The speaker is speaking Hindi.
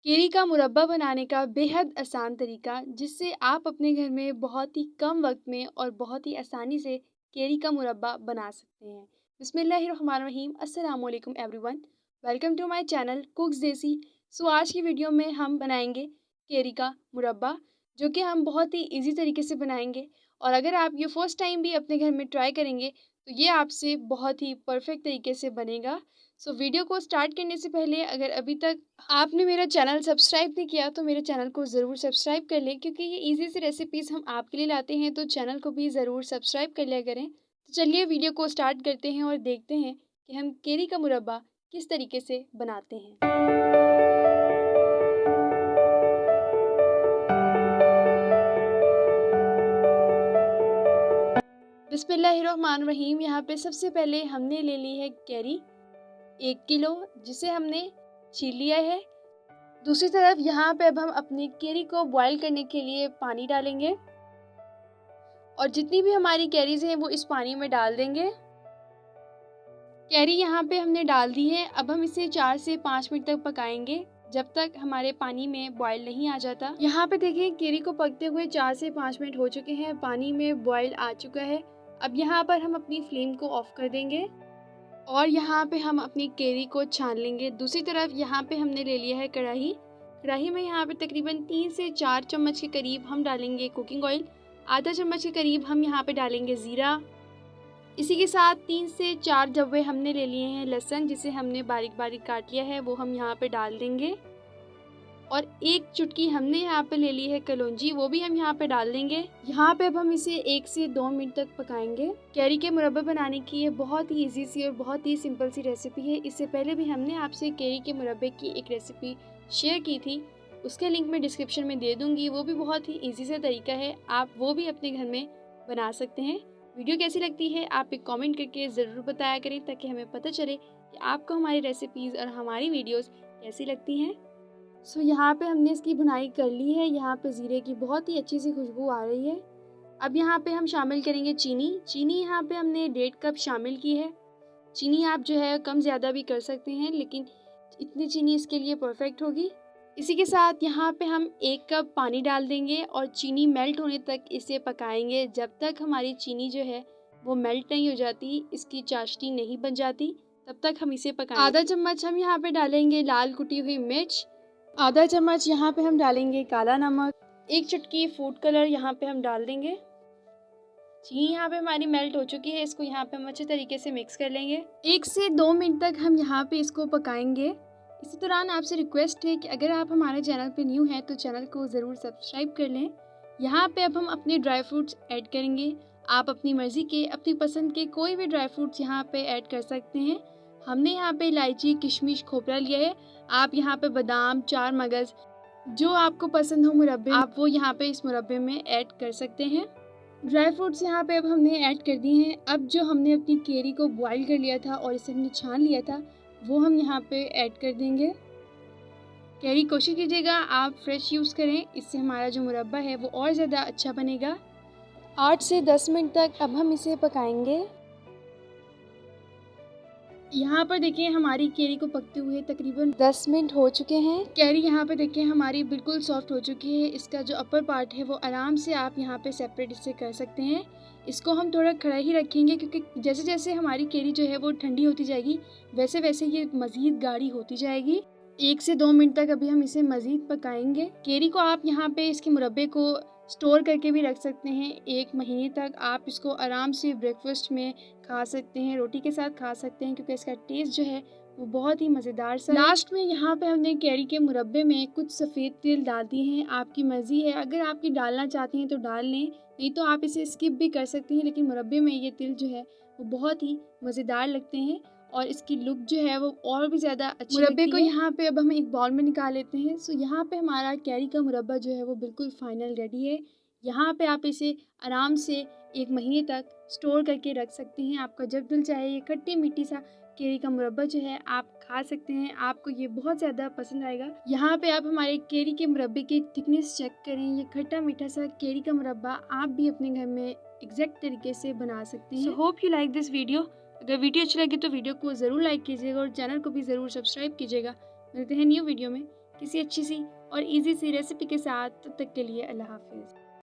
केरी का मुरब्बा बनाने का बेहद आसान तरीका, जिससे आप अपने घर में बहुत ही कम वक्त में और बहुत ही आसानी से केरी का मुरब्बा बना सकते हैं। बिस्मिल्लाहिर्रहमानिर्रहीम, अस्सलाम वालेकुम everyone. Welcome to my channel cooks Desi. आज की वीडियो में हम बनाएंगे केरी का मुरब्बा, जो कि हम बहुत ही इजी तरीके से बनाएंगे। और अगर आप ये फर्स्ट टाइम भी अपने घर में ट्राई करेंगे तो ये आपसे बहुत ही परफेक्ट तरीके से बनेगा। वीडियो को स्टार्ट करने से पहले अगर अभी तक आपने मेरा चैनल सब्सक्राइब नहीं किया तो मेरे चैनल को ज़रूर सब्सक्राइब कर लें, क्योंकि ये इजी सी रेसिपीज़ हम आपके लिए लाते हैं, तो चैनल को भी ज़रूर सब्सक्राइब कर लिया करें। तो चलिए वीडियो को स्टार्ट करते हैं और देखते हैं कि हम केरी का मुरब्बा किस तरीके से बनाते हैं। बिस्मिल्लाहिर्रहमानिर्रहीम। यहाँ पे सबसे पहले हमने ले ली है केरी 1 किलो, जिसे हमने छील लिया है। दूसरी तरफ यहाँ पे अब हम अपनी केरी को बॉईल करने के लिए पानी डालेंगे और जितनी भी हमारी कैरीज हैं वो इस पानी में डाल देंगे। कैरी यहाँ पे हमने डाल दी है। अब हम इसे 4 से 5 मिनट तक पकाएंगे, जब तक हमारे पानी में बॉईल नहीं आ जाता। यहाँ पे देखें, केरी को पकते हुए 4 से 5 मिनट हो चुके हैं, पानी में बॉईल आ चुका है। अब यहाँ पर हम अपनी फ्लेम को ऑफ कर देंगे और यहाँ पे हम अपनी केरी को छान लेंगे। दूसरी तरफ यहाँ पे हमने ले लिया है कढ़ाई में यहाँ पे तकरीबन 3 से 4 चम्मच के करीब हम डालेंगे कुकिंग ऑयल। आधा चम्मच के करीब हम यहाँ पे डालेंगे ज़ीरा। इसी के साथ 3 से 4 डब्बे हमने ले लिए हैं लहसुन, जिसे हमने बारीक बारीक काट लिया है, वो हम यहाँ पे डाल देंगे। और 1 चुटकी हमने यहाँ पे ले ली है कलौंजी, वो भी हम यहाँ पे डाल देंगे। यहाँ पे अब हम इसे 1 से 2 मिनट तक पकाएंगे। कैरी के मुरब्बे बनाने की ये बहुत ही इजी सी और बहुत ही सिंपल सी रेसिपी है। इससे पहले भी हमने आपसे कैरी के मुरब्बे की एक रेसिपी शेयर की थी, उसके लिंक मैं डिस्क्रिप्शन में दे दूँगी। वो भी बहुत ही ईजी सा तरीका है, आप वो भी अपने घर में बना सकते हैं। वीडियो कैसी लगती है आप एक कमेंट करके ज़रूर बताया करें, ताकि हमें पता चले कि आपको हमारी रेसिपीज़ और हमारी वीडियोस कैसी लगती हैं। यहाँ पे हमने इसकी भुनाई कर ली है। यहाँ पे ज़ीरे की बहुत ही अच्छी सी खुशबू आ रही है। अब यहाँ पे हम शामिल करेंगे चीनी यहाँ पे हमने 1.5 कप शामिल की है। चीनी आप जो है कम ज़्यादा भी कर सकते हैं, लेकिन इतनी चीनी इसके लिए परफेक्ट होगी। इसी के साथ यहाँ पे हम 1 कप पानी डाल देंगे और चीनी मेल्ट होने तक इसे पकाएंगे, जब तक हमारी चीनी जो है वो मेल्ट नहीं हो जाती, इसकी चाशनी नहीं बन जाती, तब तक हम इसे पकाएंगे। आधा चम्मच हम यहाँ पे डालेंगे लाल कुटी हुई मिर्च, आधा चम्मच यहाँ पे हम डालेंगे काला नमक, 1 चुटकी फूड कलर यहाँ पे हम डाल देंगे। चीनी यहाँ पे हमारी मेल्ट हो चुकी है, इसको यहाँ पे हम अच्छे तरीके से मिक्स कर लेंगे। 1 से 2 मिनट तक हम यहाँ पे इसको पकाएंगे। इसी दौरान आपसे रिक्वेस्ट है कि अगर आप हमारे चैनल पे न्यू हैं तो चैनल को ज़रूर सब्सक्राइब कर लें। यहाँ पे अब हम अपने ड्राई फ्रूट्स ऐड करेंगे। आप अपनी मर्ज़ी के, अपनी पसंद के कोई भी ड्राई फ्रूट्स यहाँ पे ऐड कर सकते हैं। हमने यहाँ पे इलायची, किशमिश, खोपरा लिया है। आप यहाँ पे बादाम, 4 मगज़, जो आपको पसंद हो मुरब्बे, आप वो यहाँ पे इस मुरब्बे में ऐड कर सकते हैं। ड्राई फ्रूट्स यहाँ पे अब हमने ऐड कर दिए हैं। अब जो हमने अपनी केरी को बॉईल कर लिया था और इसे हमने छान लिया था, वो हम यहाँ पे ऐड कर देंगे। कैरी कोशिश कीजिएगा आप फ्रेश यूज़ करें, इससे हमारा जो मुरब्बा है वो और ज़्यादा अच्छा बनेगा। 8 से 10 मिनट तक अब हम इसे पकाएंगे। यहाँ पर देखिए, हमारी कैरी को पकते हुए तकरीबन 10 मिनट हो चुके हैं। कैरी यहाँ पे देखिए हमारी बिल्कुल सॉफ्ट हो चुकी है। इसका जो अपर पार्ट है वो आराम से आप यहाँ पे सेपरेट इससे कर सकते हैं। इसको हम थोड़ा खड़ा ही रखेंगे, क्योंकि जैसे जैसे हमारी कैरी जो है वो ठंडी होती जाएगी, वैसे वैसे ये मज़ीद गाढ़ी होती जाएगी। 1 से 2 मिनट तक अभी हम इसे मज़ीद पकाएंगे। कैरी को आप यहाँ पे इसके मुरब्बे को स्टोर करके भी रख सकते हैं 1 महीने तक। आप इसको आराम से ब्रेकफास्ट में खा सकते हैं, रोटी के साथ खा सकते हैं, क्योंकि इसका टेस्ट जो है वो बहुत ही मज़ेदार सा। लास्ट में यहाँ पे हमने कैरी के मुरब्बे में कुछ सफ़ेद तिल डाल दिए हैं। आपकी मर्ज़ी है, अगर आपकी डालना चाहती हैं तो डाल लें, नहीं तो आप इसे स्किप भी कर सकती हैं। लेकिन मुरब्बे में ये तिल जो है वो बहुत ही मज़ेदार लगते हैं और इसकी लुक जो है वो और भी ज़्यादा अच्छी लगती है। मुरब्बे को यहाँ पे अब हम एक बाउल में निकाल लेते हैं। यहाँ पे हमारा कैरी का मुरब्बा जो है वो बिल्कुल फाइनल रेडी है। यहाँ पे आप इसे आराम से 1 महीने तक स्टोर करके रख सकते हैं। आपका जब दिल चाहे ये खट्टी मीठी सा कैरी का मुरब्बा जो है आप खा सकते हैं। आपको ये बहुत ज़्यादा पसंद आएगा। यहाँ पे आप हमारे कैरी के मुरब्बे की थिकनेस चेक करें। ये खट्टा मीठा सा कैरी का मुरब्बा आप भी अपने घर में एग्जैक्ट तरीके से बना सकते हैं। So hope you like this video. अगर वीडियो अच्छी लगी तो वीडियो को ज़रूर लाइक कीजिएगा और चैनल को भी ज़रूर सब्सक्राइब कीजिएगा। मिलते हैं न्यू वीडियो में। किसी अच्छी सी और इजी सी रेसिपी के साथ। तब तक के लिए अल्लाह हाफिज़।